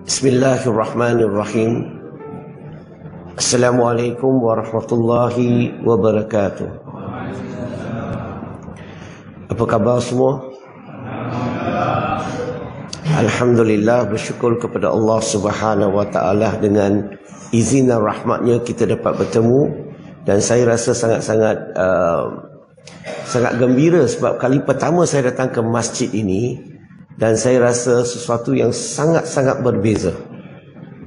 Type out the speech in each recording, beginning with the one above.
Bismillahirrahmanirrahim. Assalamualaikum warahmatullahi wabarakatuh. Apa khabar semua? Alhamdulillah, bersyukur kepada Allah Subhanahu wa taala dengan izin dan rahmatnya kita dapat bertemu, dan saya rasa sangat gembira sebab kali pertama saya datang ke masjid ini. Dan saya rasa sesuatu yang sangat-sangat berbeza.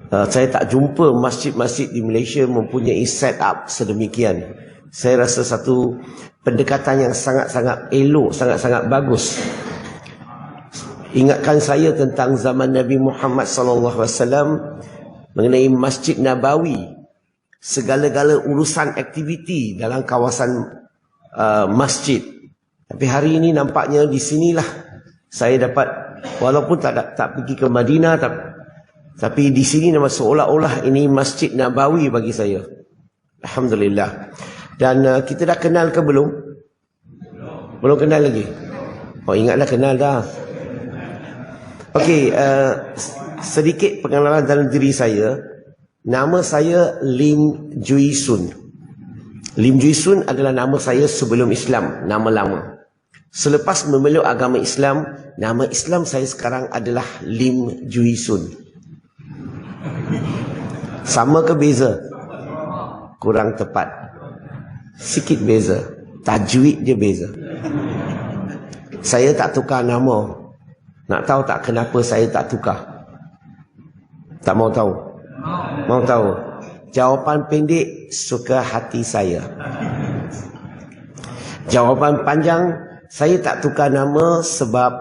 Saya tak jumpa masjid-masjid di Malaysia mempunyai setup sedemikian. Saya rasa satu pendekatan yang sangat-sangat elok, sangat-sangat bagus. Ingatkan saya tentang zaman Nabi Muhammad SAW mengenai Masjid Nabawi. Segala-gala urusan aktiviti dalam kawasan masjid. Tapi hari ini nampaknya di sinilah saya dapat, walaupun tak pergi ke Madinah, tapi di sini nama seolah-olah ini Masjid Nabawi bagi saya. Alhamdulillah. Dan kita dah kenal ke belum? Belum kenal lagi? Oh, ingatlah kenal dah. Okey, sedikit pengenalan dalam diri saya. Nama saya Lim Jui Sun. Lim Jui Sun adalah nama saya sebelum Islam, nama lama. Selepas memeluk agama Islam, nama Islam saya sekarang adalah Lim Jui Sun. Sama ke beza? Kurang tepat. Sikit beza. Tajwid je beza. Saya tak tukar nama. Nak tahu tak kenapa saya tak tukar? Tak mau tahu? Mau tahu? Jawapan pendek, suka hati saya. Jawapan panjang, saya tak tukar nama sebab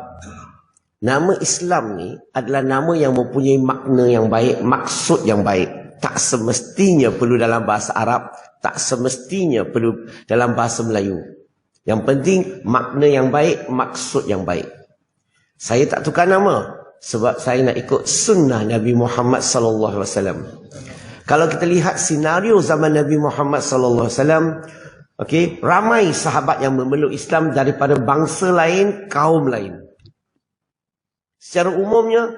nama Islam ni adalah nama yang mempunyai makna yang baik, maksud yang baik. Tak semestinya perlu dalam bahasa Arab, tak semestinya perlu dalam bahasa Melayu. Yang penting makna yang baik, maksud yang baik. Saya tak tukar nama sebab saya nak ikut sunnah Nabi Muhammad SAW. Kalau kita lihat senario zaman Nabi Muhammad SAW, okey, ramai sahabat yang memeluk Islam daripada bangsa lain, kaum lain. Secara umumnya,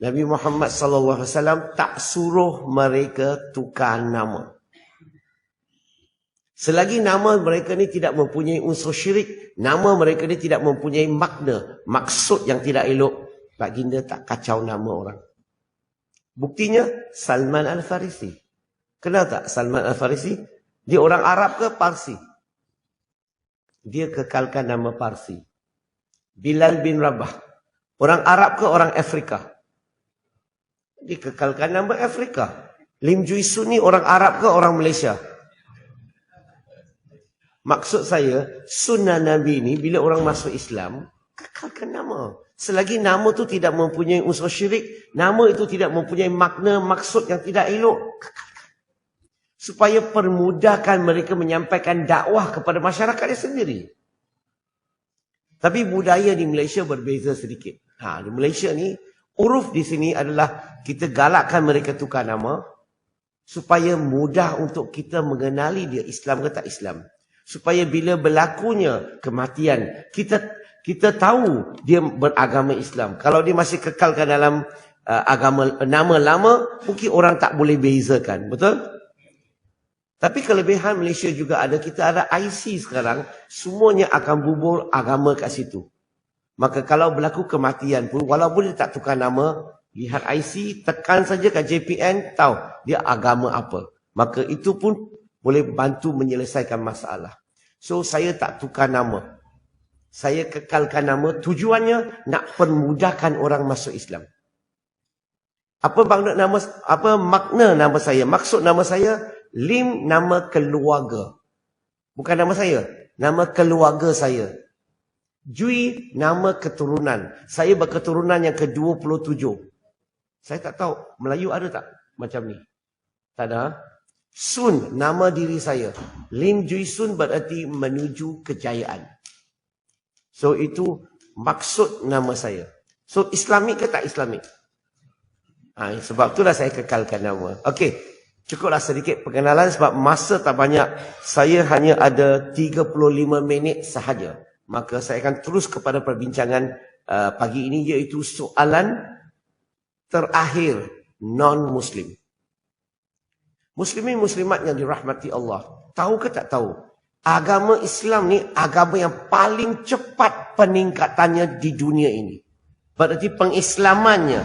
Nabi Muhammad SAW tak suruh mereka tukar nama. Selagi nama mereka ni tidak mempunyai unsur syirik, nama mereka ni tidak mempunyai makna, maksud yang tidak elok, baginda tak kacau nama orang. Buktinya, Salman Al-Farisi. Kenal tak Salman Al-Farisi? Dia orang Arab ke Parsi? Dia kekalkan nama Parsi. Bilal bin Rabah. Orang Arab ke orang Afrika? Dia kekalkan nama Afrika. Lim Jui Sun ni orang Arab ke orang Malaysia? Maksud saya, sunnah Nabi ni bila orang masuk Islam, kekalkan nama. Selagi nama tu tidak mempunyai unsur syirik, nama itu tidak mempunyai makna, maksud yang tidak elok, kekalkan. Supaya permudahkan mereka menyampaikan dakwah kepada masyarakatnya sendiri. Tapi budaya di Malaysia berbeza sedikit. Di Malaysia ni, uruf di sini adalah kita galakkan mereka tukar nama supaya mudah untuk kita mengenali dia Islam ke tak Islam. Supaya bila berlakunya kematian, kita tahu dia beragama Islam. Kalau dia masih kekalkan dalam agama nama lama, mungkin orang tak boleh bezakan. Betul? Tapi kelebihan Malaysia juga ada, kita ada IC sekarang, semuanya akan bubur agama kat situ. Maka kalau berlaku kematian pun, walaupun dia tak tukar nama, lihat IC, tekan saja kat JPN, tahu dia agama apa. Maka itu pun boleh bantu menyelesaikan masalah. So, saya tak tukar nama. Saya kekalkan nama, tujuannya nak permudahkan orang masuk Islam. Apa makna nama saya? Maksud nama saya, Lim nama keluarga. Bukan nama saya. Nama keluarga saya. Jui nama keturunan. Saya berketurunan yang ke-27. Saya tak tahu. Melayu ada tak macam ni? Tak ada. Sun nama diri saya. Lim Jui Sun berarti menuju kejayaan. So itu maksud nama saya. So Islamik ke tak Islamik? Sebab itulah saya kekalkan nama. Okey. Cukuplah sedikit perkenalan sebab masa tak banyak. Saya hanya ada 35 minit sahaja. Maka saya akan terus kepada perbincangan pagi ini, iaitu soalan terakhir non-Muslim. Muslimin muslimat yang dirahmati Allah, tahu ke tak tahu? Agama Islam ni agama yang paling cepat peningkatannya di dunia ini. Berarti pengislamannya,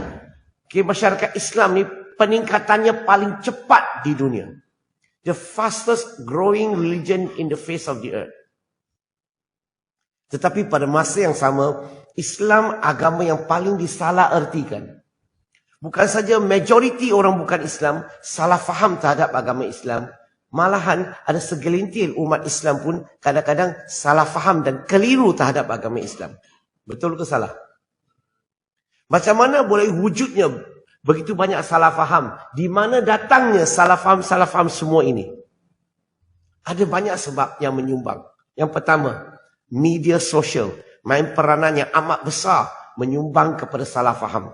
masyarakat Islam ni peningkatannya paling cepat di dunia. The fastest growing religion in the face of the earth. Tetapi pada masa yang sama, Islam agama yang paling disalah-ertikan. Bukan saja majoriti orang bukan Islam salah faham terhadap agama Islam. Malahan ada segelintir umat Islam pun kadang-kadang salah faham dan keliru terhadap agama Islam. Betul ke salah? Macam mana boleh wujudnya begitu banyak salah faham? Di mana datangnya salah faham semua ini? Ada banyak sebab yang menyumbang. Yang pertama, media sosial main peranan yang amat besar menyumbang kepada salah faham.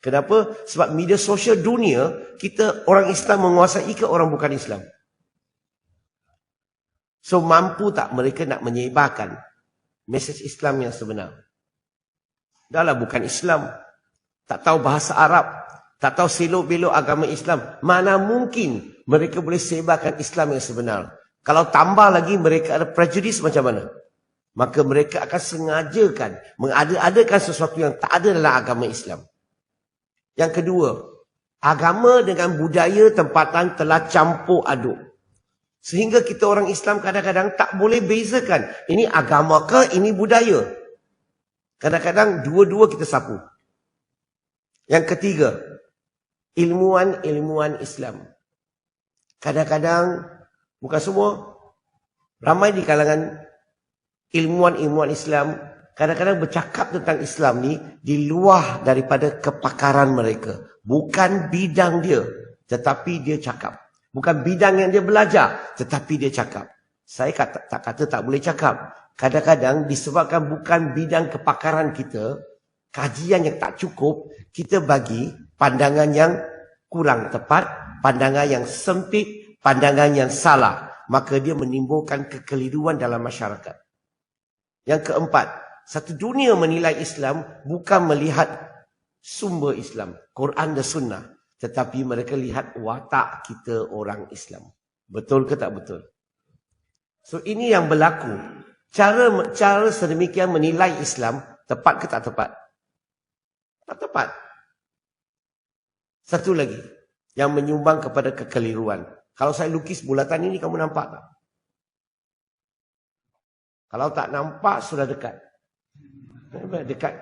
Kenapa? Sebab media sosial dunia, kita orang Islam menguasai ke orang bukan Islam? So, mampu tak mereka nak menyebarkan mesej Islam yang sebenar? Dahlah bukan Islam. Tak tahu bahasa Arab. Tak tahu selok-belok agama Islam. Mana mungkin mereka boleh sebarkan Islam yang sebenar? Kalau tambah lagi mereka ada prejudice macam mana? Maka mereka akan sengajakan mengada-adakan sesuatu yang tak ada dalam agama Islam. Yang kedua, agama dengan budaya tempatan telah campur aduk. Sehingga kita orang Islam kadang-kadang tak boleh bezakan. Ini agama ke, ini budaya. Kadang-kadang dua-dua kita sapu. Yang ketiga, ilmuwan Islam. Kadang-kadang, bukan semua, ramai di kalangan ilmuwan Islam, kadang-kadang bercakap tentang Islam ni di luar daripada kepakaran mereka. Bukan bidang dia, tetapi dia cakap. Bukan bidang yang dia belajar, tetapi dia cakap. Saya tak kata tak boleh cakap. Kadang-kadang disebabkan bukan bidang kepakaran kita, kajian yang tak cukup, kita bagi pandangan yang kurang tepat, pandangan yang sempit, pandangan yang salah. Maka dia menimbulkan kekeliruan dalam masyarakat. Yang keempat, satu dunia menilai Islam bukan melihat sumber Islam, Quran dan Sunnah. Tetapi mereka lihat watak kita orang Islam. Betul ke tak betul? So ini yang berlaku. Cara sedemikian menilai Islam, tepat ke tak tepat? Tak tepat. Satu lagi, yang menyumbang kepada kekeliruan. Kalau saya lukis bulatan ini, kamu nampak tak? Kalau tak nampak, sudah dekat. Dekat.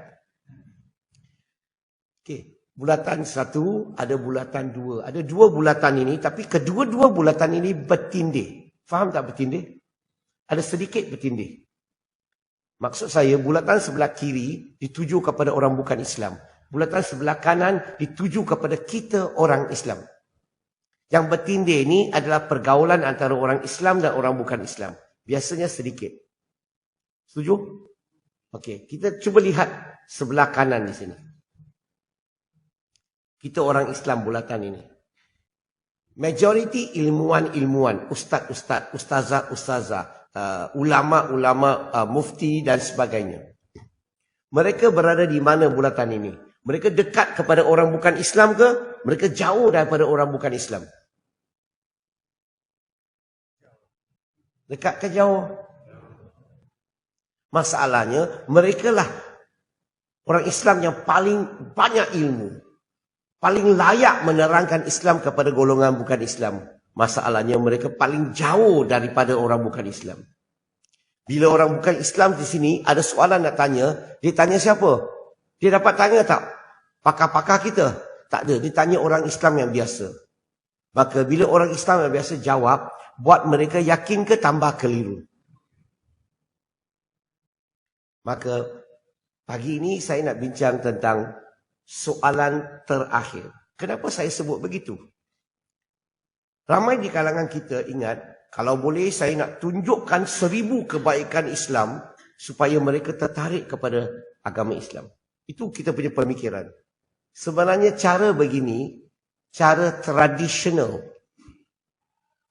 Okey, bulatan satu, ada bulatan dua. Ada dua bulatan ini, tapi kedua-dua bulatan ini bertindih. Faham tak bertindih? Ada sedikit bertindih. Maksud saya, bulatan sebelah kiri dituju kepada orang bukan Islam. Bulatan sebelah kanan dituju kepada kita orang Islam. Yang bertindih ini adalah pergaulan antara orang Islam dan orang bukan Islam. Biasanya sedikit. Setuju? Okey, kita cuba lihat sebelah kanan di sini. Kita orang Islam bulatan ini. Majoriti ilmuwan, ustaz-ustaz, ustazah-ustazah, ulama-ulama, mufti dan sebagainya. Mereka berada di mana bulatan ini? Mereka dekat kepada orang bukan Islam ke? Mereka jauh daripada orang bukan Islam? Dekat ke jauh? Masalahnya, mereka lah orang Islam yang paling banyak ilmu. Paling layak menerangkan Islam kepada golongan bukan Islam. Masalahnya, mereka paling jauh daripada orang bukan Islam. Bila orang bukan Islam di sini, ada soalan nak tanya. Dia tanya siapa? Dia dapat tanya tak? Pakar-pakar kita? Tak ada. Dia tanya orang Islam yang biasa. Maka bila orang Islam yang biasa jawab, buat mereka yakin ke tambah keliru. Maka pagi ini saya nak bincang tentang soalan terakhir. Kenapa saya sebut begitu? Ramai di kalangan kita ingat, kalau boleh saya nak tunjukkan 1000 kebaikan Islam supaya mereka tertarik kepada agama Islam. Itu kita punya pemikiran. Sebenarnya cara begini, cara tradisional.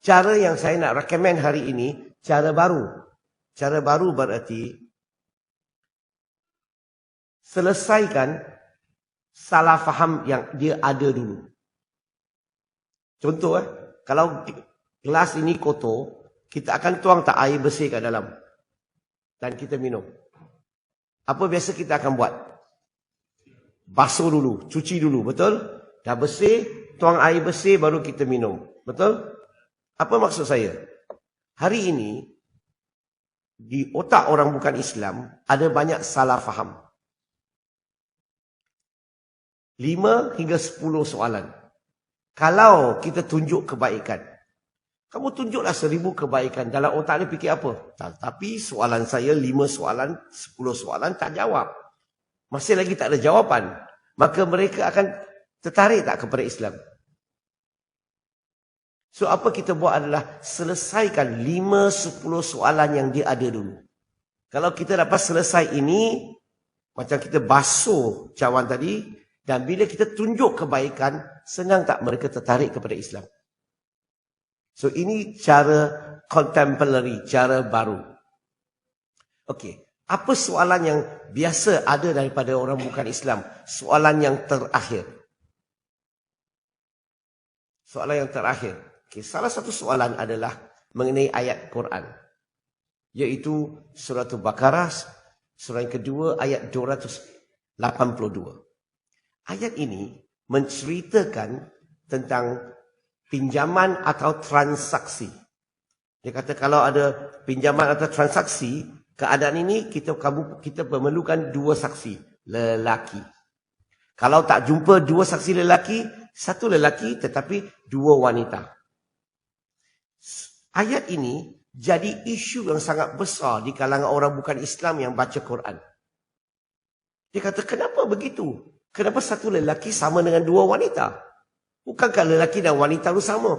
Cara yang saya nak recommend hari ini, cara baru. Cara baru berarti selesaikan salah faham yang dia ada dulu. Contoh, kalau gelas ini kotor, kita akan tuang tak air bersih kat dalam. Dan kita minum. Apa biasa kita akan buat? Basuh dulu, cuci dulu, betul? Dah bersih, tuang air bersih baru kita minum. Betul? Apa maksud saya? Hari ini, di otak orang bukan Islam, ada banyak salah faham. 5 hingga 10 soalan. Kalau kita tunjuk kebaikan, kamu tunjuklah 1000 kebaikan. Dalam otak dia fikir apa? Tapi soalan saya 5 soalan, 10 soalan tak jawab. Masih lagi tak ada jawapan. Maka mereka akan tertarik tak kepada Islam? So apa kita buat adalah selesaikan 5-10 soalan yang dia ada dulu. Kalau kita dapat selesai ini, macam kita basuh cawan tadi, dan bila kita tunjuk kebaikan, senang tak mereka tertarik kepada Islam? So ini cara contemporary, cara baru. Okey, apa soalan yang biasa ada daripada orang bukan Islam? Soalan yang terakhir. Soalan yang terakhir. Okey, salah satu soalan adalah mengenai ayat Quran. Iaitu surah Al-Baqarah, surah yang kedua ayat 282. Ayat ini menceritakan tentang pinjaman atau transaksi. Dia kata kalau ada pinjaman atau transaksi, keadaan ini kita memerlukan 2 saksi lelaki. Kalau tak jumpa 2 saksi lelaki, 1 lelaki tetapi 2 wanita. Ayat ini jadi isu yang sangat besar di kalangan orang bukan Islam yang baca Quran. Dia kata kenapa begitu? Kenapa 1 lelaki sama dengan 2 wanita? Bukankah lelaki dan wanita itu sama?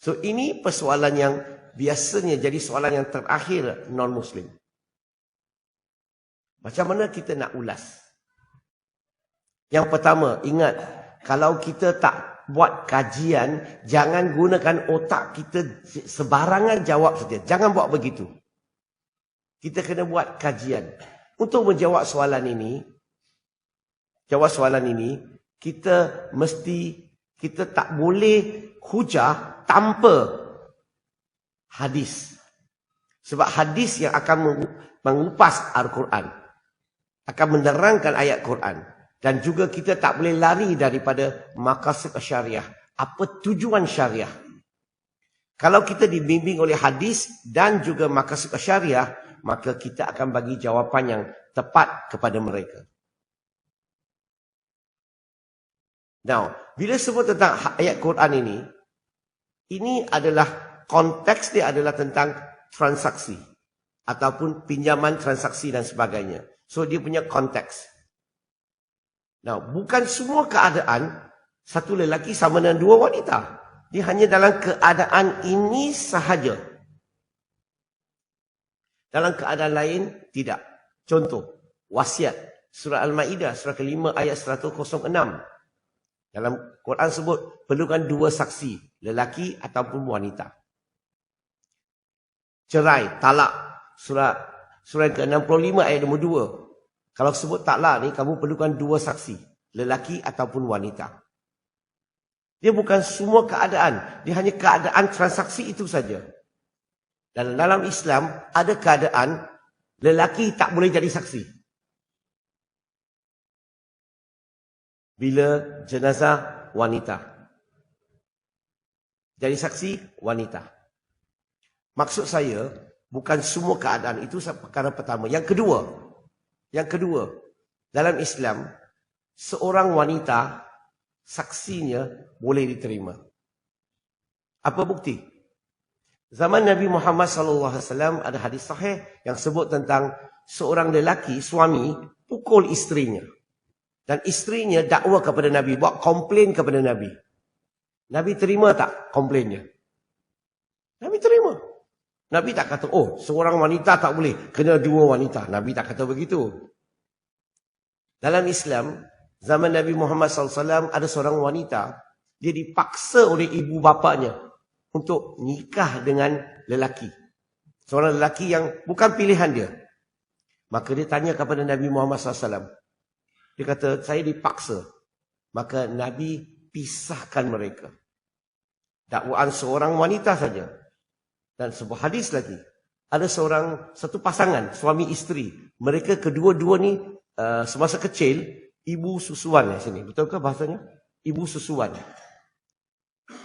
So ini persoalan yang biasanya jadi soalan yang terakhir non-Muslim. Macam mana kita nak ulas? Yang pertama, ingat, kalau kita tak buat kajian, jangan gunakan otak kita sebarangan jawab saja. Jangan buat begitu. Kita kena buat kajian. Untuk menjawab soalan ini, kita tak boleh hujah tanpa hadis. Sebab hadis yang akan mengupas Al-Quran, akan menerangkan ayat Quran. Dan juga kita tak boleh lari daripada maqasid syariah. Apa tujuan syariah? Kalau kita dibimbing oleh hadis dan juga maqasid syariah, maka kita akan bagi jawapan yang tepat kepada mereka. Now, bila sebut tentang ayat Quran ini adalah konteks dia adalah tentang transaksi ataupun pinjaman transaksi dan sebagainya. So dia punya konteks. Now, bukan semua keadaan 1 lelaki sama dengan 2 wanita. Dia hanya dalam keadaan ini sahaja. Dalam keadaan lain, tidak. Contoh, wasiat. Surah Al-Ma'idah, surah ke-5 ayat 106. Dalam Quran sebut, perlukan 2 saksi. Lelaki ataupun wanita. Cerai, talak. Surah yang ke-65 ayat nombor 2. Kalau sebut talak ni, kamu perlukan 2 saksi. Lelaki ataupun wanita. Dia bukan semua keadaan. Dia hanya keadaan transaksi itu saja. Dan dalam Islam, ada keadaan lelaki tak boleh jadi saksi. Bila jenazah wanita. Jadi saksi wanita. Maksud saya, bukan semua keadaan itu perkara pertama. Yang kedua, dalam Islam, seorang wanita, saksinya boleh diterima. Apa bukti? Zaman Nabi Muhammad SAW ada hadis sahih yang sebut tentang seorang lelaki, suami, pukul isterinya. Dan isterinya dakwa kepada Nabi, buat komplain kepada Nabi. Nabi terima tak komplainnya? Nabi terima. Nabi tak kata, oh seorang wanita tak boleh, kena 2 wanita. Nabi tak kata begitu. Dalam Islam, zaman Nabi Muhammad SAW ada seorang wanita, dia dipaksa oleh ibu bapanya untuk nikah dengan lelaki. Seorang lelaki yang bukan pilihan dia. Maka dia tanya kepada Nabi Muhammad SAW. Dia kata, saya dipaksa. Maka Nabi pisahkan mereka. Dakwaan seorang wanita saja. Dan sebuah hadis lagi. Ada satu pasangan, suami isteri. Mereka kedua-dua ni semasa kecil, ibu susuan di sini. Betulkah bahasanya? Ibu susuan.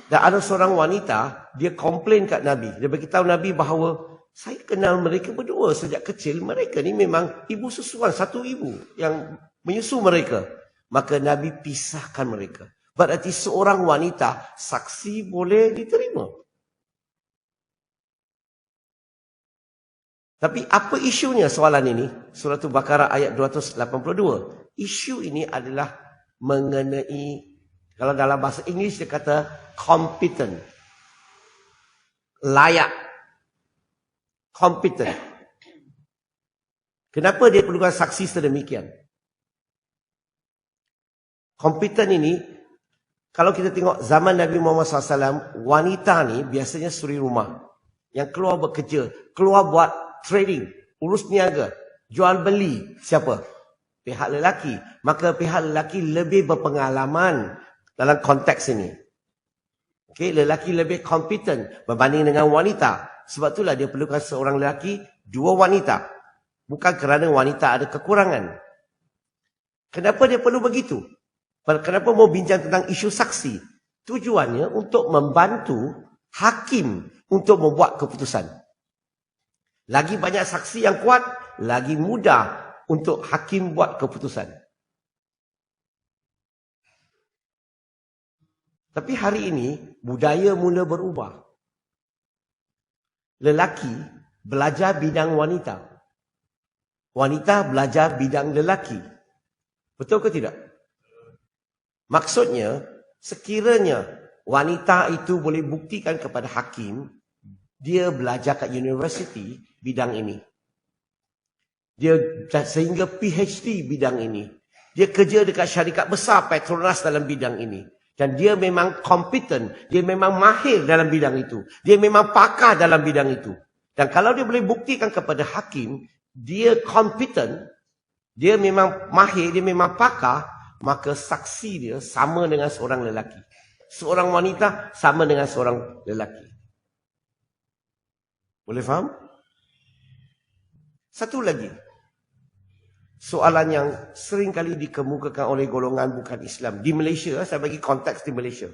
Dan ada seorang wanita, dia komplain kat Nabi. Dia beritahu Nabi bahawa saya kenal mereka berdua sejak kecil. Mereka ni memang ibu susuan, satu ibu yang menyusu mereka. Maka Nabi pisahkan mereka. Berarti seorang wanita, saksi boleh diterima. Tapi apa isunya soalan ini? Surah Al-Baqarah ayat 282. Isu ini adalah mengenai, kalau dalam bahasa Inggeris dia kata competent. Layak. Competent. Kenapa dia perlukan saksi sedemikian? Competent ini, kalau kita tengok zaman Nabi Muhammad SAW, wanita ni biasanya suri rumah. Yang keluar bekerja, keluar buat trading, urus niaga, jual beli. Siapa? Pihak lelaki. Maka pihak lelaki lebih berpengalaman dalam konteks ini. Okay, lelaki lebih competent berbanding dengan wanita. Sebab itulah dia perlukan seorang lelaki, dua wanita. Bukan kerana wanita ada kekurangan. Kenapa dia perlu begitu? Kenapa mau bincang tentang isu saksi? Tujuannya untuk membantu hakim untuk membuat keputusan. Lagi banyak saksi yang kuat, lagi mudah untuk hakim buat keputusan. Tapi hari ini, budaya mula berubah. Lelaki belajar bidang wanita. Wanita belajar bidang lelaki. Betul ke tidak? Maksudnya, sekiranya wanita itu boleh buktikan kepada hakim, dia belajar kat universiti bidang ini. Dia sehingga PhD bidang ini. Dia kerja dekat syarikat besar Petronas dalam bidang ini. Dan dia memang kompeten, dia memang mahir dalam bidang itu. Dia memang pakar dalam bidang itu. Dan kalau dia boleh buktikan kepada hakim, dia kompeten, dia memang mahir, dia memang pakar, maka saksi dia sama dengan seorang lelaki. Seorang wanita sama dengan seorang lelaki. Boleh faham? Satu lagi. Soalan yang sering kali dikemukakan oleh golongan bukan Islam. Di Malaysia, saya bagi konteks di Malaysia.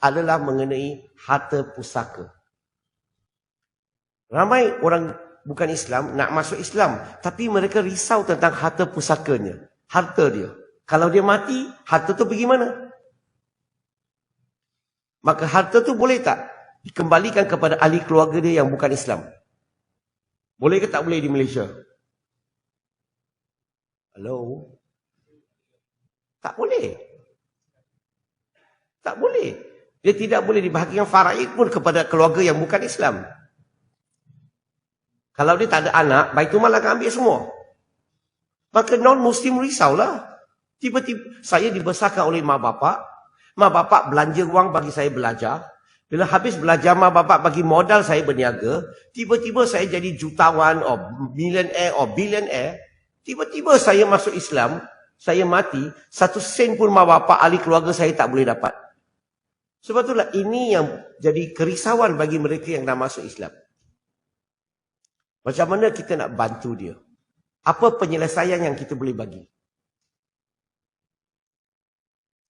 Adalah mengenai harta pusaka. Ramai orang bukan Islam nak masuk Islam. Tapi mereka risau tentang harta pusakanya. Harta dia. Kalau dia mati, harta tu pergi mana? Maka harta tu boleh tak dikembalikan kepada ahli keluarga dia yang bukan Islam? Boleh ke tak boleh di Malaysia? Hello? Tak boleh. Tak boleh. Dia tidak boleh dibahagikan faraid pun kepada keluarga yang bukan Islam. Kalau dia tak ada anak, Baitul Mal akan ambil semua. Maka non-Muslim risaulah. Tiba-tiba saya dibesarkan oleh mak bapak. Mak bapak belanja wang bagi saya belajar. Bila habis belajar, mak bapak bagi modal saya berniaga. Tiba-tiba saya jadi jutawan, or millionaire, or billionaire. Tiba-tiba saya masuk Islam, saya mati, 1 sen pun mak bapak ahli keluarga saya tak boleh dapat. Sebab itulah ini yang jadi kerisauan bagi mereka yang dah masuk Islam. Macam mana kita nak bantu dia? Apa penyelesaian yang kita boleh bagi?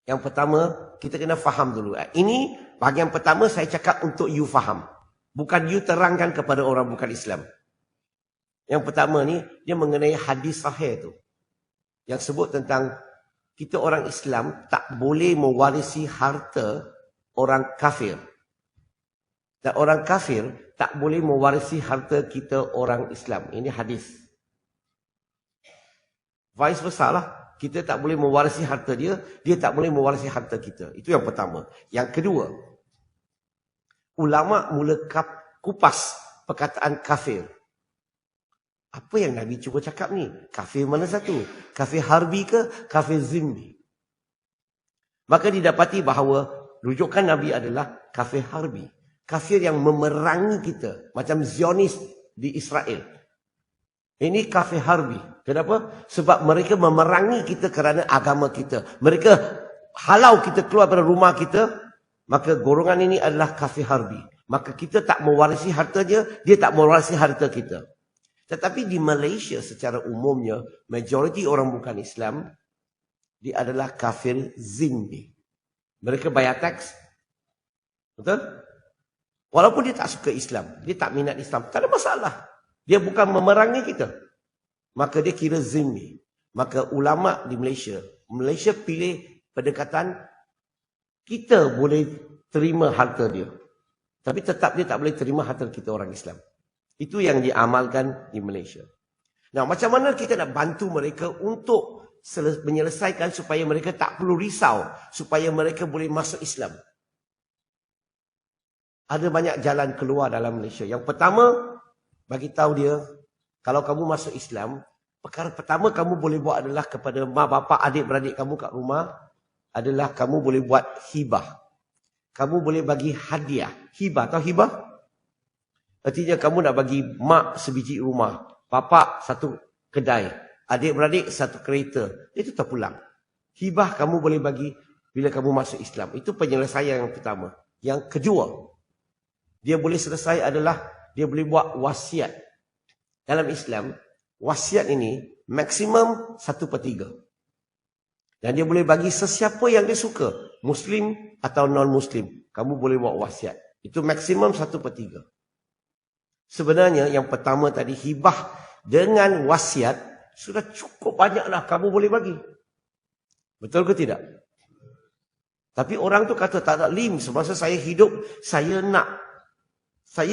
Yang pertama, kita kena faham dulu. Ini bahagian pertama saya cakap untuk you faham. Bukan you terangkan kepada orang bukan Islam. Yang pertama ni, dia mengenai hadis sahih tu. Yang sebut tentang kita orang Islam tak boleh mewarisi harta orang kafir. Dan orang kafir tak boleh mewarisi harta kita orang Islam. Ini hadis. Vice versa lah. Kita tak boleh mewarisi harta dia, dia tak boleh mewarisi harta kita. Itu yang pertama. Yang kedua, ulama mula kupas perkataan kafir. Apa yang Nabi cuba cakap ni? Kafir mana satu? Kafir harbi ke kafir zimmi? Maka didapati bahawa rujukan Nabi adalah kafir harbi. Kafir yang memerangi kita. Macam Zionis di Israel. Ini kafir harbi. Kenapa? Sebab mereka memerangi kita kerana agama kita. Mereka halau kita keluar dari rumah kita. Maka golongan ini adalah kafir harbi. Maka kita tak mewarisi hartanya, dia tak mewarisi harta kita. Tetapi di Malaysia secara umumnya, majoriti orang bukan Islam, dia adalah kafir zimmi. Mereka bayar teks. Betul? Walaupun dia tak suka Islam, dia tak minat Islam, tak ada masalah. Dia bukan memerangi kita. Maka dia kira zimmi. Maka ulama di Malaysia pilih pendekatan, kita boleh terima harta dia. Tapi tetap dia tak boleh terima harta kita orang Islam. Itu yang diamalkan di Malaysia. Nah, macam mana kita nak bantu mereka untuk menyelesaikan supaya mereka tak perlu risau, supaya mereka boleh masuk Islam? Ada banyak jalan keluar dalam Malaysia. Yang pertama, bagi tahu dia, kalau kamu masuk Islam, perkara pertama kamu boleh buat adalah kepada mak bapak, adik-beradik kamu kat rumah, adalah kamu boleh buat hibah. Kamu boleh bagi hadiah. Hibah, tahu hibah? Artinya kamu nak bagi mak sebiji rumah, bapak satu kedai, adik-beradik satu kereta. Itu terpulang. Hibah kamu boleh bagi bila kamu masuk Islam. Itu penyelesaian yang pertama. Yang kedua, dia boleh selesai adalah dia boleh buat wasiat. Dalam Islam, wasiat ini maksimum 1/3. Dan dia boleh bagi sesiapa yang dia suka. Muslim atau non-Muslim. Kamu boleh buat wasiat. Itu maksimum 1/3. Sebenarnya yang pertama tadi, hibah dengan wasiat, sudah cukup banyaklah kamu boleh bagi. Betul ke tidak? Tapi orang tu kata, tak ada lim. Semasa saya hidup, saya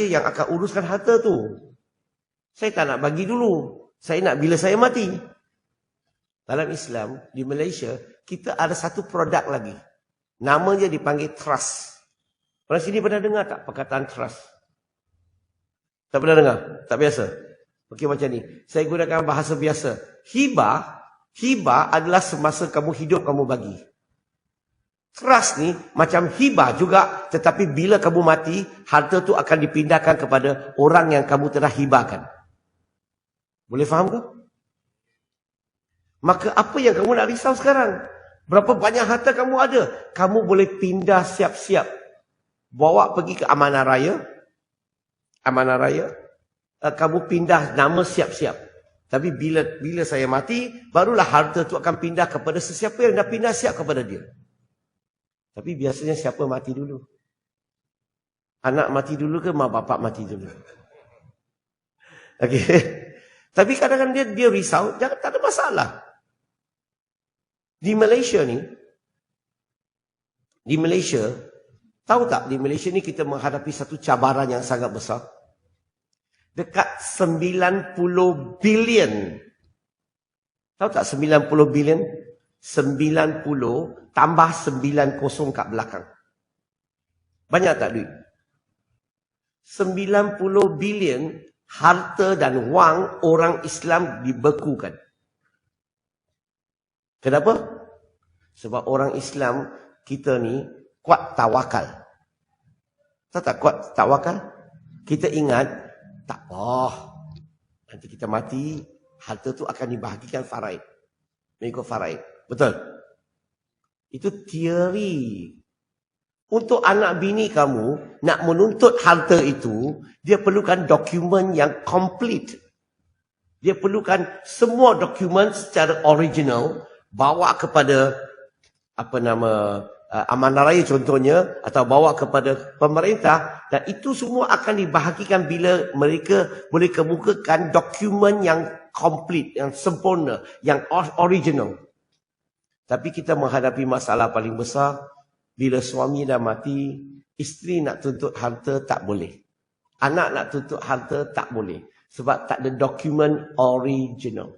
yang akan uruskan harta tu. Saya tak nak bagi dulu. Saya nak bila saya mati. Dalam Islam, di Malaysia, kita ada satu produk lagi. Namanya dipanggil trust. Orang sini pernah dengar tak perkataan trust? Tak pernah dengar? Tak biasa? Okey, macam ni. Saya gunakan bahasa biasa. Hibah adalah semasa kamu hidup, kamu bagi. Trust ni macam hibah juga, tetapi bila kamu mati, harta tu akan dipindahkan kepada orang yang kamu telah hibahkan. Boleh faham ke? Maka apa yang kamu nak risau sekarang? Berapa banyak harta kamu ada? Kamu boleh pindah siap-siap. Bawa pergi ke amanah raya. Amanah raya. Kamu pindah nama siap-siap. Tapi bila saya mati, barulah harta tu akan pindah kepada sesiapa yang dah pindah siap kepada dia. Tapi biasanya siapa mati dulu? Anak mati dulu ke mak bapak mati dulu? Okey. Tapi kadang-kadang dia risau, jangan, tak ada masalah. Di Malaysia ni, tahu tak, di Malaysia ni kita menghadapi satu cabaran yang sangat besar. Dekat 90 bilion. Tahu tak 90 bilion? 90 tambah 90 kat belakang. Banyak tak duit? 90 bilion harta dan wang orang Islam dibekukan. Kenapa? Sebab orang Islam kita ni kuat tawakal. Tahu tak kuat tawakal? Kita ingat, tak apa. Nanti kita mati, harta tu akan dibahagikan faraid. Mengikut faraid. Betul? Itu teori. Untuk anak bini kamu nak menuntut harta itu, dia perlukan dokumen yang complete. Dia perlukan semua dokumen secara original, bawa kepada amanah raya contohnya, atau bawa kepada pemerintah, dan itu semua akan dibahagikan bila mereka boleh kemukakan dokumen yang complete, yang sempurna, yang original. Tapi kita menghadapi masalah paling besar, bila suami dah mati, isteri nak tuntut harta tak boleh. Anak nak tuntut harta tak boleh. Sebab tak ada dokumen original.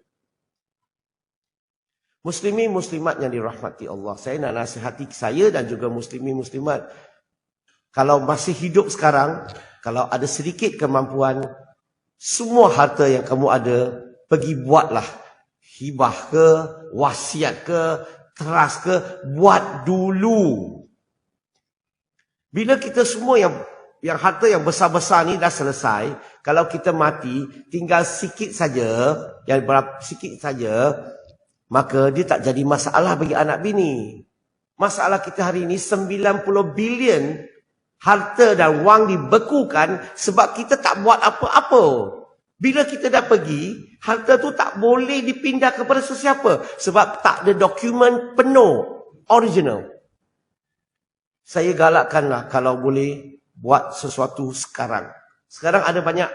Muslimin muslimat yang dirahmati Allah. Saya nak nasihati saya dan juga muslimin muslimat. Kalau masih hidup sekarang, kalau ada sedikit kemampuan, semua harta yang kamu ada, pergi buatlah. Hibah ke, wasiat ke, trust ke, buat dulu. Bila kita semua yang yang harta yang besar-besar ni dah selesai. Kalau kita mati, tinggal sikit saja, yang berapa sikit saja, maka dia tak jadi masalah bagi anak bini. Masalah kita hari ini 90 bilion harta dan wang dibekukan sebab kita tak buat apa-apa. Bila kita dah pergi, harta tu tak boleh dipindah kepada sesiapa sebab tak ada dokumen penuh, original. Saya galakkanlah kalau boleh buat sesuatu sekarang. Sekarang ada banyak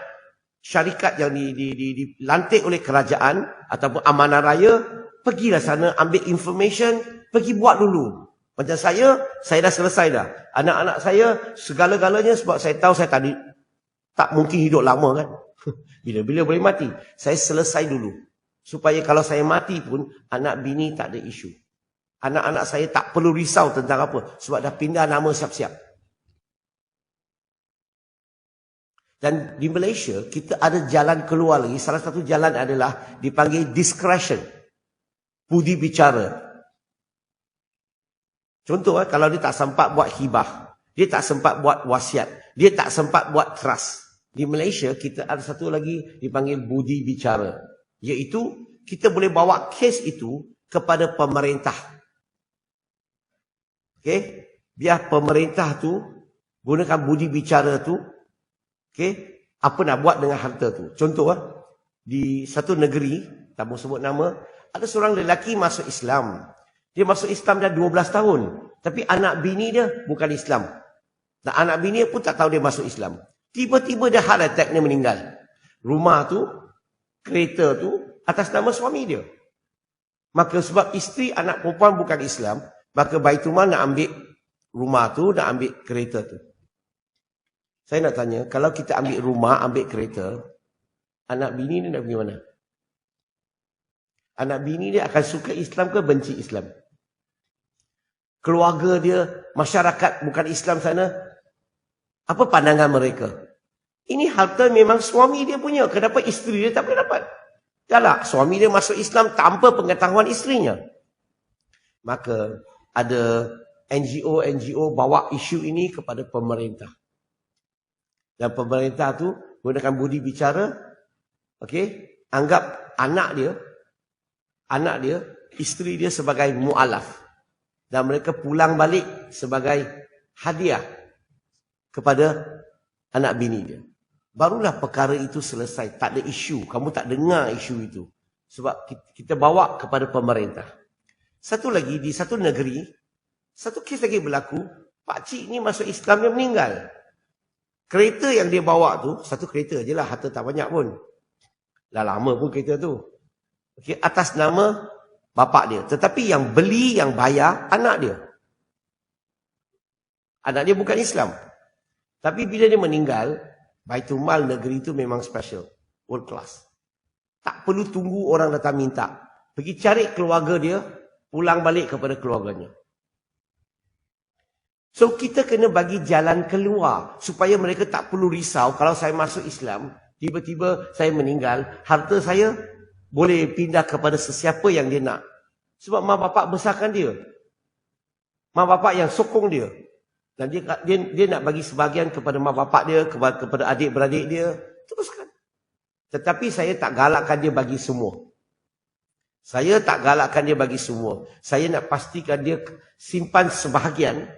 syarikat yang dilantik oleh kerajaan ataupun amanah raya, pergilah sana ambil information, pergi buat dulu. Macam saya dah selesai dah. Anak-anak saya segala-galanya sebab saya tahu saya tak mungkin hidup lama kan. Bila-bila boleh mati. Saya selesai dulu. Supaya kalau saya mati pun, anak bini tak ada isu. Anak-anak saya tak perlu risau tentang apa. Sebab dah pindah nama siap-siap. Dan di Malaysia, kita ada jalan keluar lagi. Salah satu jalan adalah dipanggil discretion. Budi bicara. Contoh, kalau dia tak sempat buat hibah. Dia tak sempat buat wasiat. Dia tak sempat buat trust. Di Malaysia, kita ada satu lagi dipanggil budi bicara. Iaitu, kita boleh bawa kes itu kepada pemerintah. Okey? Biar pemerintah tu gunakan budi bicara tu. Okey? Apa nak buat dengan harta tu. Contoh, di satu negeri, tak mau sebut nama, ada seorang lelaki masuk Islam. Dia masuk Islam dah 12 tahun. Tapi anak bini dia bukan Islam. Dan anak bini pun tak tahu dia masuk Islam. Tiba-tiba dia heart attack, dia meninggal. Rumah tu, kereta tu, atas nama suami dia. Maka sebab isteri anak perempuan bukan Islam, maka Baitul Mal nak ambil rumah tu, nak ambil kereta tu. Saya nak tanya, kalau kita ambil rumah, ambil kereta, anak bini dia nak pergi mana? Anak bini dia akan suka Islam ke benci Islam? Keluarga dia, masyarakat bukan Islam sana, apa pandangan mereka? Ini harta memang suami dia punya. Kenapa isteri dia tak boleh dapat? Yalah, suami dia masuk Islam tanpa pengetahuan isterinya. Maka ada NGO bawa isu ini kepada pemerintah. Dan pemerintah tu gunakan budi bicara. Okey, anggap anak dia, isteri dia sebagai mu'alaf. Dan mereka pulang balik sebagai hadiah kepada anak bini dia. Barulah perkara itu selesai. Tak ada isu. Kamu tak dengar isu itu. Sebab kita bawa kepada pemerintah. Satu lagi, di satu negeri, satu kes lagi berlaku, pakcik ni masuk Islam, dia meninggal. Kereta yang dia bawa tu, satu kereta je lah, harta tak banyak pun. Dah lama pun kereta tu. Okay, atas nama bapak dia. Tetapi yang beli, yang bayar, anak dia. Anak dia bukan Islam. Tapi bila dia meninggal, Baitul Mal negeri itu memang special. World class. Tak perlu tunggu orang datang minta. Pergi cari keluarga dia, pulang balik kepada keluarganya. So kita kena bagi jalan keluar. Supaya mereka tak perlu risau kalau saya masuk Islam, tiba-tiba saya meninggal, harta saya boleh pindah kepada sesiapa yang dia nak. Sebab mak bapak besarkan dia. Mak bapak yang sokong dia. Dan dia nak bagi sebahagian kepada mak bapak dia, kepada adik-beradik dia. Teruskan. Tetapi saya tak galakkan dia bagi semua. Saya tak galakkan dia bagi semua. Saya nak pastikan dia simpan sebahagian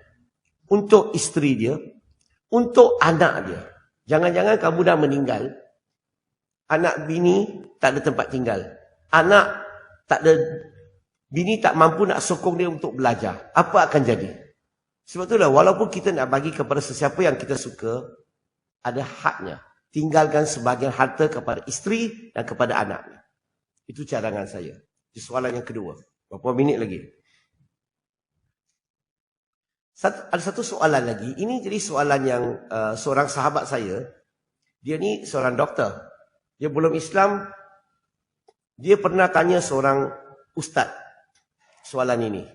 untuk isteri dia, untuk anak dia. Jangan-jangan kamu dah meninggal, anak bini tak ada tempat tinggal. Anak tak ada, bini tak mampu nak sokong dia untuk belajar. Apa akan jadi? Sebab itulah walaupun kita nak bagi kepada sesiapa yang kita suka, ada haknya. Tinggalkan sebahagian harta kepada isteri dan kepada anaknya. Itu cadangan saya. Itu soalan yang kedua. Berapa minit lagi? Ada satu soalan lagi. Ini jadi soalan yang seorang sahabat saya. Dia ni seorang doktor. Dia belum Islam. Dia pernah tanya seorang ustaz soalan ini.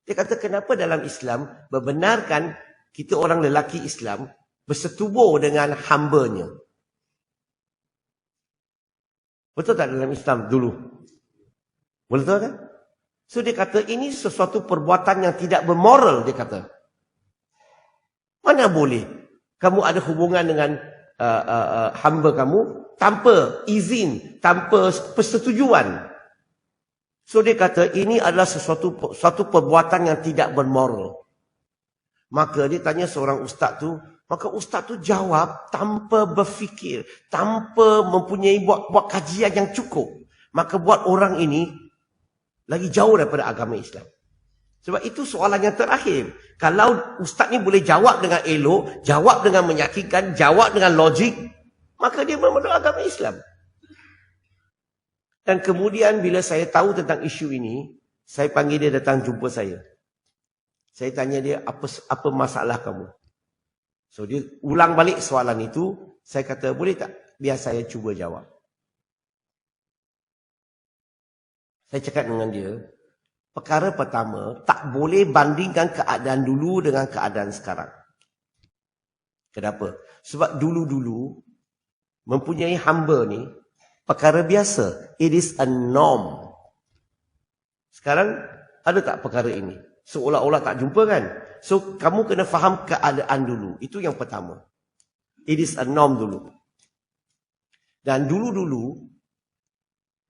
Dia kata, kenapa dalam Islam membenarkan kita orang lelaki Islam bersetubuh dengan hambanya? Betul tak dalam Islam dulu? Betul kan? So dia kata, ini sesuatu perbuatan yang tidak bermoral, dia kata. Mana boleh? Kamu ada hubungan dengan hamba kamu tanpa izin, tanpa persetujuan. So dia kata ini adalah suatu perbuatan yang tidak bermoral. Maka dia tanya seorang ustaz tu, maka ustaz tu jawab tanpa berfikir, tanpa mempunyai buat kajian yang cukup. Maka buat orang ini lagi jauh daripada agama Islam. Sebab itu soalan yang terakhir. Kalau ustaz ni boleh jawab dengan elok, jawab dengan meyakinkan, jawab dengan logik, maka dia memeluk agama Islam. Dan kemudian bila saya tahu tentang isu ini, saya panggil dia datang jumpa saya. Saya tanya dia, apa masalah kamu? So dia ulang balik soalan itu. Saya kata, boleh tak biar saya cuba jawab? Saya cakap dengan dia, perkara pertama, tak boleh bandingkan keadaan dulu dengan keadaan sekarang. Kenapa? Sebab dulu-dulu mempunyai hamba ni perkara biasa. It is a norm. Sekarang ada tak perkara ini? Seolah-olah tak jumpa kan? So kamu kena faham keadaan dulu. Itu yang pertama. It is a norm dulu. Dan dulu-dulu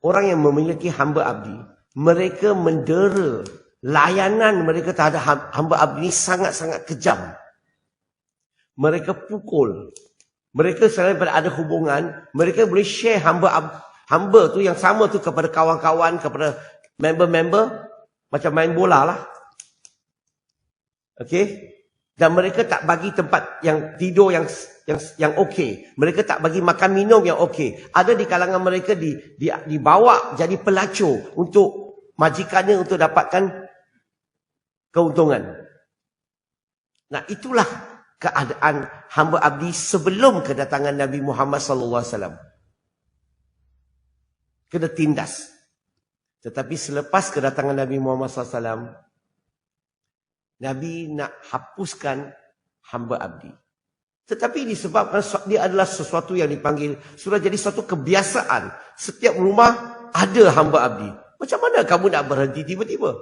orang yang memiliki hamba abdi, mereka mendera, layanan mereka terhadap hamba abdi ini sangat-sangat kejam. Mereka pukul. Mereka selain ada hubungan, mereka boleh share hamba tu yang sama tu kepada kawan-kawan, kepada member-member, macam main bola lah. Okey? Dan mereka tak bagi tempat yang tidur yang okey. Mereka tak bagi makan minum yang okey. Ada di kalangan mereka dibawa jadi pelacur untuk majikannya untuk dapatkan keuntungan. Nah, itulah keadaan hamba abdi sebelum kedatangan Nabi Muhammad sallallahu alaihi wasallam. Kena tindas. Tetapi selepas kedatangan Nabi Muhammad sallallahu alaihi wasallam, Nabi nak hapuskan hamba abdi. Tetapi disebabkan dia adalah sesuatu yang dipanggil, sudah jadi suatu kebiasaan. Setiap rumah ada hamba abdi. Macam mana kamu nak berhenti tiba-tiba?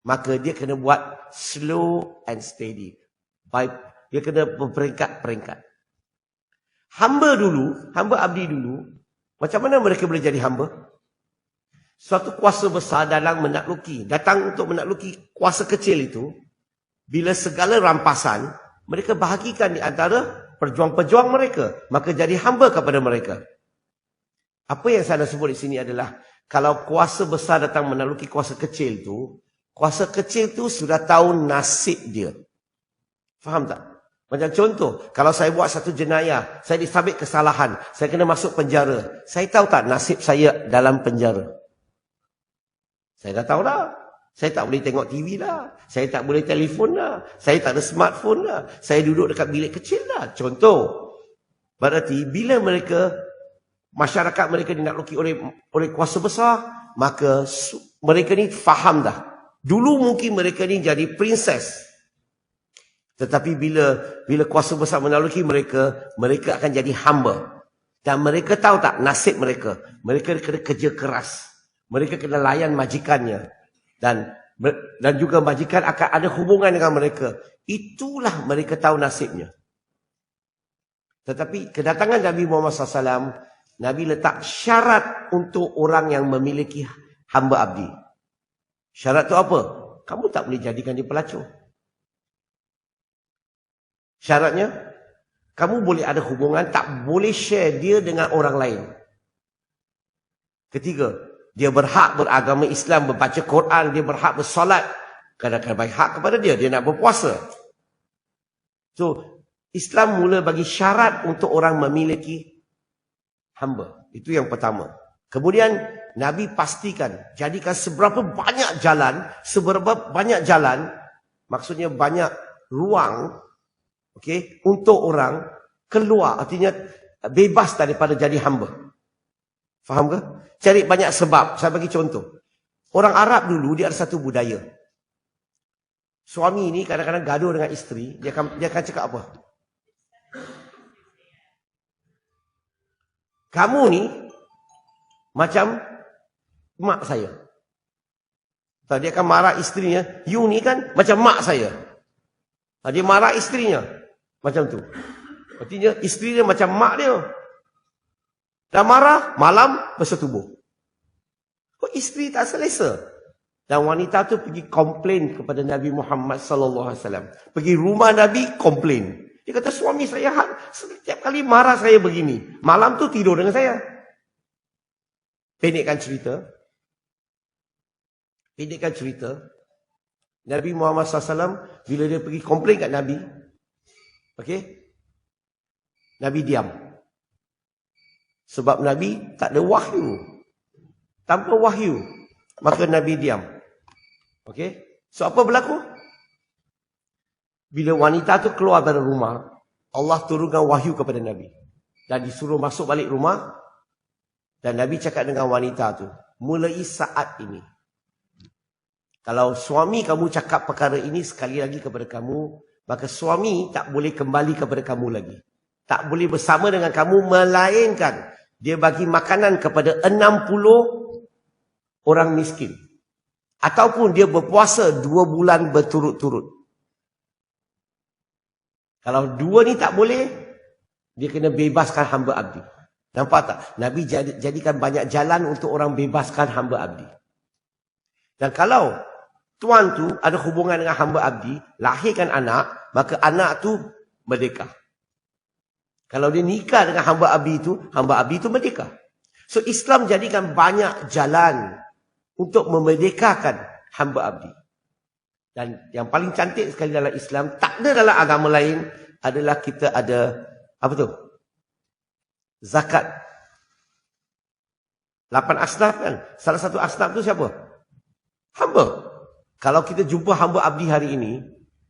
Maka dia kena buat slow and steady. Dia kena berperingkat-peringkat. Hamba abdi dulu, macam mana mereka boleh jadi hamba? Suatu kuasa besar dalam menakluki, datang untuk menakluki kuasa kecil itu, bila segala rampasan, mereka bahagikan di antara pejuang-pejuang mereka, maka jadi hamba kepada mereka. Apa yang saya nak sebut di sini adalah, kalau kuasa besar datang menakluki kuasa kecil itu, kuasa kecil itu sudah tahu nasib dia. Faham tak? Macam contoh, kalau saya buat satu jenayah, saya disabit kesalahan, saya kena masuk penjara. Saya tahu tak nasib saya dalam penjara? Saya dah tahu dah. Saya tak boleh tengok TV dah. Saya tak boleh telefon dah. Saya tak ada smartphone dah. Saya duduk dekat bilik kecil dah. Contoh. Berarti bila masyarakat mereka dinakluki oleh kuasa besar, maka mereka ni faham dah. Dulu mungkin mereka ni jadi princess. Tetapi bila kuasa besar menakluki mereka, mereka akan jadi hamba. Dan mereka tahu tak nasib mereka? Mereka kena kerja keras. Mereka kena layan majikannya. Dan juga majikan akan ada hubungan dengan mereka. Itulah mereka tahu nasibnya. Tetapi kedatangan Nabi Muhammad SAW, Nabi letak syarat untuk orang yang memiliki hamba abdi. Syarat itu apa? Kamu tak boleh jadikan dia pelacur. Syaratnya, kamu boleh ada hubungan, tak boleh share dia dengan orang lain. Ketiga, dia berhak beragama Islam, membaca Quran, dia berhak bersolat. Kadang-kadang baik hak kepada dia nak berpuasa. So, Islam mula bagi syarat untuk orang memiliki hamba. Itu yang pertama. Kemudian, Nabi pastikan, jadikan seberapa banyak jalan, maksudnya banyak ruang, okay, untuk orang keluar, artinya bebas daripada jadi hamba. Faham ke? Cari banyak sebab. Saya bagi contoh. Orang Arab dulu, dia ada satu budaya. Suami ni kadang-kadang gaduh dengan isteri, dia akan cakap apa? Kamu ni macam mak saya. Dia akan marah isterinya, you ni kan macam mak saya. Dia marah isterinya. Macam tu. Artinya isteri dia macam mak dia. Dah marah, malam bersetubuh. Isteri tak selesa. Dan wanita tu pergi komplain kepada Nabi Muhammad sallallahu alaihi wasallam. Pergi rumah Nabi, komplain. Dia kata, suami saya setiap kali marah saya begini. Malam tu tidur dengan saya. Pendekkan cerita. Nabi Muhammad SAW, bila dia pergi komplain kat Nabi, Nabi diam. Sebab Nabi tak ada wahyu. Tanpa wahyu, maka Nabi diam. So apa berlaku? Bila wanita tu keluar dari rumah, Allah turunkan wahyu kepada Nabi. Dan disuruh masuk balik rumah. Dan Nabi cakap dengan wanita tu, mulai saat ini, kalau suami kamu cakap perkara ini sekali lagi kepada kamu, maka suami tak boleh kembali kepada kamu lagi. Tak boleh bersama dengan kamu, melainkan dia bagi makanan kepada 60 orang miskin. Ataupun dia berpuasa 2 bulan berturut-turut. Kalau 2 ni tak boleh, dia kena bebaskan hamba abdi. Nampak tak? Nabi jadikan banyak jalan untuk orang bebaskan hamba abdi. Dan kalau tuan tu ada hubungan dengan hamba abdi, lahirkan anak, maka anak tu merdeka. Kalau dia nikah dengan hamba abdi itu merdeka. So Islam jadikan banyak jalan untuk memerdekakan hamba abdi. Dan yang paling cantik sekali dalam Islam, tak ada dalam agama lain, adalah kita ada, apa tu? Zakat. 8 asnaf kan? Salah satu asnaf tu siapa? Hamba. Kalau kita jumpa hamba abdi hari ini,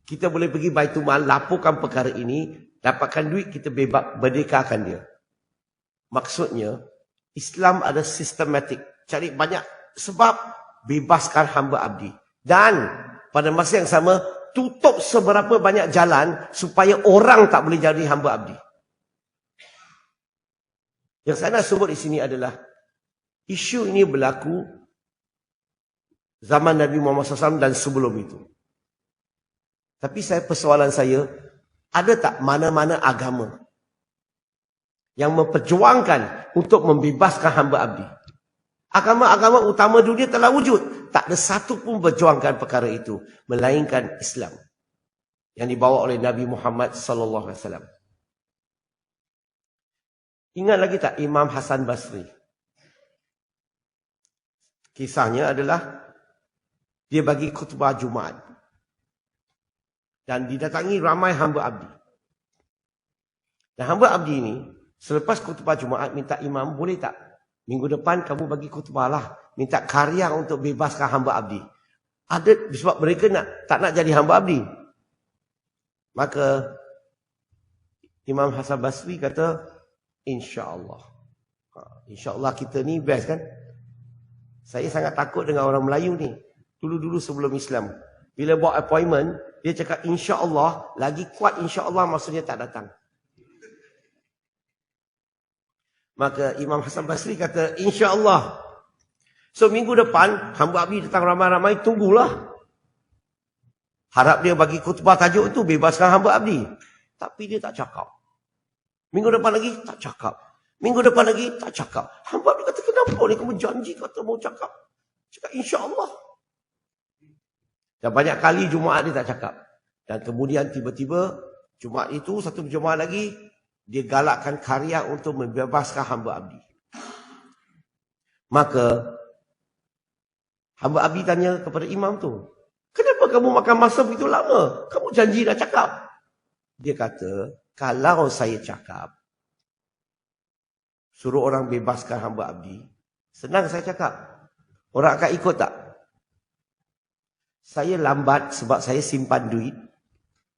kita boleh pergi Baitul Mal, laporkan perkara ini, dapatkan duit, kita bebas, merdekakan dia. Maksudnya, Islam ada sistematik. Cari banyak sebab, bebaskan hamba abdi. Dan, pada masa yang sama, tutup seberapa banyak jalan, supaya orang tak boleh jadi hamba abdi. Yang saya nak sebut di sini adalah, isu ini berlaku zaman Nabi Muhammad SAW dan sebelum itu. Tapi persoalan saya, ada tak mana-mana agama yang memperjuangkan untuk membebaskan hamba abdi? Agama-agama utama dunia telah wujud. Tak ada satu pun berjuangkan perkara itu, melainkan Islam yang dibawa oleh Nabi Muhammad SAW. Ingat lagi tak Imam Hasan Basri? Kisahnya adalah dia bagi khutbah Jumaat. Dan didatangi ramai hamba abdi. Dan hamba abdi ini, selepas khutbah Jumaat, minta imam, boleh tak? Minggu depan kamu bagi khutbah lah. Minta karya untuk bebaskan hamba abdi. Ada, sebab mereka tak nak jadi hamba abdi. Maka, Imam Hasan Basri kata, InsyaAllah. InsyaAllah kita ni best kan? Saya sangat takut dengan orang Melayu ni. Dulu-dulu sebelum Islam. Bila buat appointment, dia cakap insya-Allah, lagi kuat insya-Allah maksudnya tak datang. Maka Imam Hasan Basri kata insya-Allah. So minggu depan, hamba abdi datang ramai-ramai, tunggulah. Harap dia bagi khutbah tajuk itu, bebaskan hamba abdi. Tapi dia tak cakap. Minggu depan lagi, tak cakap. Minggu depan lagi, tak cakap. Hamba abdi kata, kenapa ni kamu janji kata mau cakap? Cakap insya-Allah. Dan banyak kali Jumaat dia tak cakap. Dan kemudian tiba-tiba Jumaat itu, satu Jumaat lagi, dia galakkan karya untuk membebaskan hamba abdi. Maka hamba abdi tanya kepada imam tu, kenapa kamu makan masa begitu lama? Kamu janji dah cakap. Dia kata, kalau saya cakap, suruh orang bebaskan hamba abdi, senang saya cakap. Orang akan ikut tak? Saya lambat sebab saya simpan duit.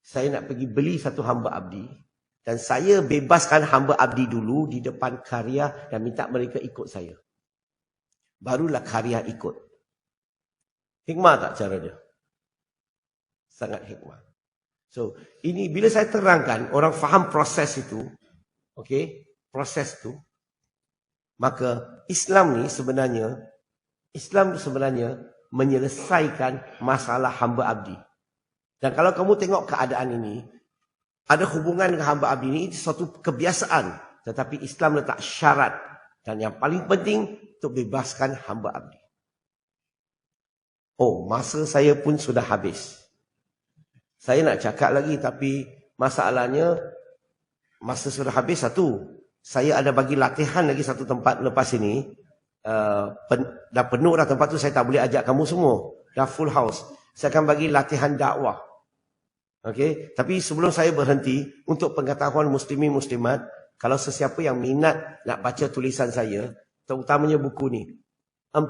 Saya nak pergi beli satu hamba abdi. Dan saya bebaskan hamba abdi dulu di depan karya dan minta mereka ikut saya. Barulah karya ikut. Hikmah tak cara dia? Sangat hikmah. So, ini bila saya terangkan, orang faham proses itu. Okay? Proses itu. Maka Islam sebenarnya menyelesaikan masalah hamba abdi. Dan kalau kamu tengok keadaan ini, ada hubungan dengan hamba abdi ini, itu suatu kebiasaan. Tetapi Islam letak syarat. Dan yang paling penting, untuk bebaskan hamba abdi. Oh, masa saya pun sudah habis. Saya nak cakap lagi, tapi masalahnya, masa sudah habis satu. Saya ada bagi latihan lagi satu tempat lepas ini. Dah penuh dah tempat tu, saya tak boleh ajak kamu semua. Dah full house. Saya akan bagi latihan dakwah. Okey, tapi sebelum saya berhenti, untuk pengetahuan muslimin muslimat, kalau sesiapa yang minat nak baca tulisan saya, terutamanya buku ni, 40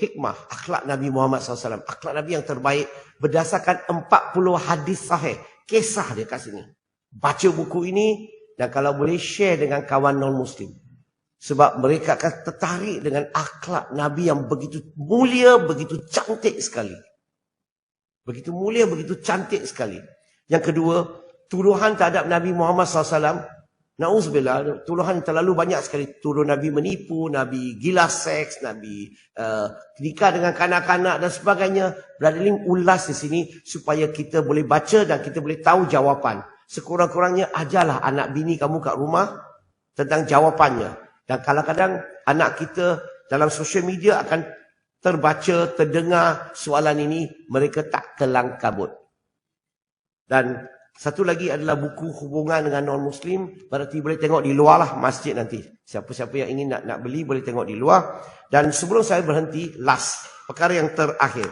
hikmah akhlak Nabi Muhammad SAW, akhlak Nabi yang terbaik berdasarkan 40 hadis sahih, kisah dia kat sini. Baca buku ini dan kalau boleh share dengan kawan non-muslim. Sebab mereka akan tertarik dengan akhlak Nabi yang begitu mulia, begitu cantik sekali. Begitu mulia, begitu cantik sekali. Yang kedua, tuduhan terhadap Nabi Muhammad SAW. Na'udzubillah, tuduhan terlalu banyak sekali. Tuduh Nabi menipu, Nabi gila seks, Nabi nikah dengan kanak-kanak dan sebagainya. Brother Lim ulas di sini supaya kita boleh baca dan kita boleh tahu jawapan. Sekurang-kurangnya ajarlah anak bini kamu kat rumah tentang jawapannya. Dan kadang-kadang anak kita dalam sosial media akan terbaca, terdengar soalan ini, mereka tak kelang kabut. Dan satu lagi adalah buku hubungan dengan non-Muslim. Berarti boleh tengok di luar lah masjid nanti. Siapa-siapa yang ingin nak beli boleh tengok di luar. Dan sebelum saya berhenti, last, perkara yang terakhir.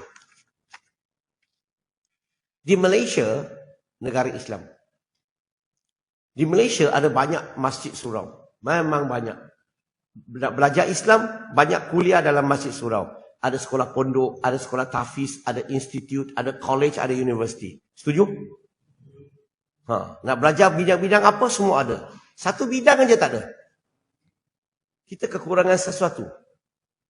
Di Malaysia, negara Islam. Di Malaysia ada banyak masjid surau. Memang banyak. Belajar Islam, banyak kuliah dalam masjid surau. Ada sekolah pondok, ada sekolah tahfiz, ada institut, ada college, ada universiti. Setuju? Nak belajar bidang-bidang apa, semua ada. Satu bidang aja tak ada. Kita kekurangan sesuatu.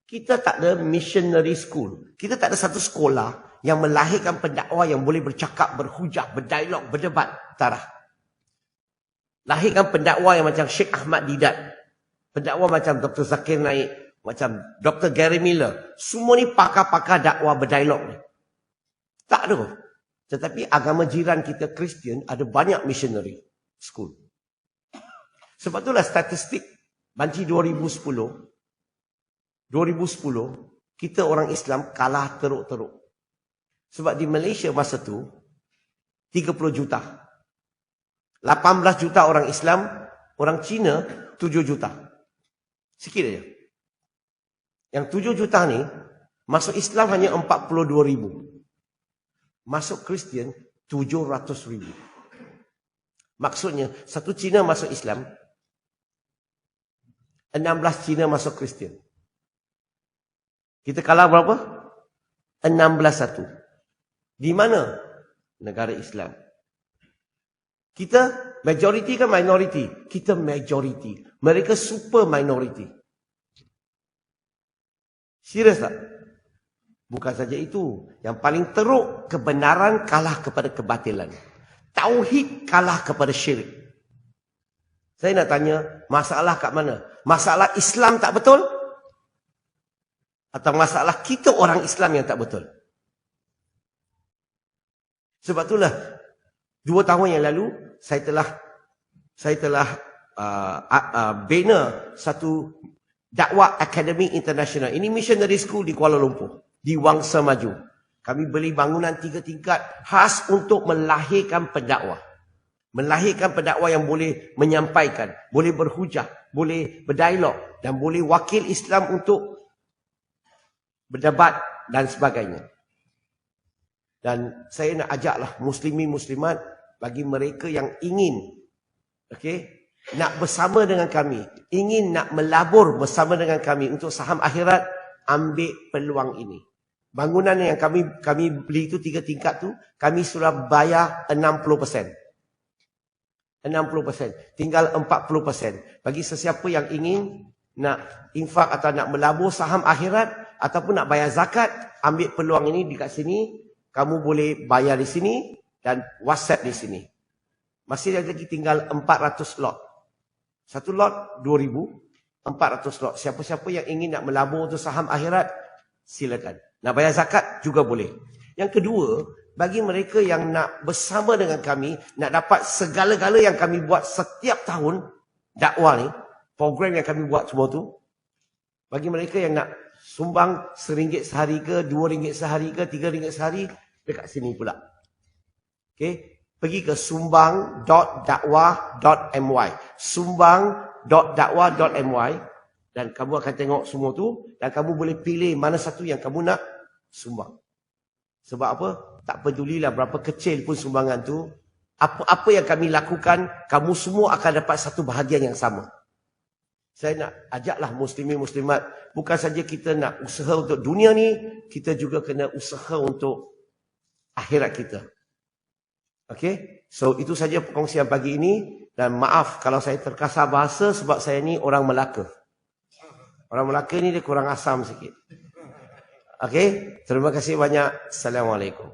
Kita tak ada missionary school. Kita tak ada satu sekolah yang melahirkan pendakwa yang boleh bercakap, berhujah, berdialog, berdebat. Tarah. Lahirkan pendakwa yang macam Sheikh Ahmad Didat. Pendakwa macam Dr. Zakir Naik. Macam Dr. Gary Miller. Semua ni pakar-pakar dakwah berdialog ni. Tak ada. Tetapi agama jiran kita Kristian ada banyak missionary school. Sebab itulah statistik banci 2010, kita orang Islam kalah teruk-teruk. Sebab di Malaysia masa tu 30 juta. 18 juta orang Islam, orang Cina 7 juta. Sikit aja. Yang 7 juta ni, masuk Islam hanya 42,000. Masuk Kristian 700,000. Maksudnya, satu Cina masuk Islam, 16 Cina masuk Kristian. Kita kalah berapa? 16-1. Di mana? Negara Islam. Kita majority ke minority? Kita majority. Mereka super minority. Serius tak? Bukan saja itu. Yang paling teruk, kebenaran kalah kepada kebatilan. Tauhid kalah kepada syirik. Saya nak tanya, masalah kat mana? Masalah Islam tak betul? Atau masalah kita orang Islam yang tak betul? Sebab itulah 2 tahun yang lalu saya telah bina satu dakwah akademi internasional. Ini missionary school di Kuala Lumpur, di Wangsa Maju. Kami beli bangunan 3 tingkat khas untuk melahirkan pendakwah. Melahirkan pendakwah yang boleh menyampaikan, boleh berhujah, boleh berdialog dan boleh wakil Islam untuk berdebat dan sebagainya. Dan saya nak ajaklah muslimin muslimat bagi mereka yang ingin nak bersama dengan kami, ingin nak melabur bersama dengan kami untuk saham akhirat, ambil peluang ini. Bangunan yang kami beli itu 3 tingkat tu, kami sudah bayar 60%. 60%. Tinggal 40%. Bagi sesiapa yang ingin nak infak atau nak melabur saham akhirat ataupun nak bayar zakat, ambil peluang ini dekat sini. Kamu boleh bayar di sini dan WhatsApp di sini. Masih lagi tinggal 400 lot. Satu lot 2,000, 400 lot. Siapa-siapa yang ingin nak melabur untuk saham akhirat, silakan. Nak bayar zakat juga boleh. Yang kedua, bagi mereka yang nak bersama dengan kami, nak dapat segala-gala yang kami buat setiap tahun, dakwah ni, program yang kami buat semua tu, bagi mereka yang nak sumbang RM1 sehari ke, RM2 sehari ke, RM3 sehari, dekat sini pula. Okay, pergi ke sumbang.dakwah.my, sumbang.dakwah.my, dan kamu akan tengok semua tu, dan kamu boleh pilih mana satu yang kamu nak sumbang. Sebab apa? Tak pedulilah berapa kecil pun sumbangan tu, apa yang kami lakukan, kamu semua akan dapat satu bahagian yang sama. Saya nak ajaklah muslimin muslimat, bukan saja kita nak usaha untuk dunia ni, kita juga kena usaha untuk akhirat kita. Okay? So itu saja perkongsian pagi ini, dan maaf kalau saya terkasar bahasa sebab saya ni orang Melaka. Orang Melaka ni dia kurang asam sikit. Okay? Terima kasih banyak. Assalamualaikum.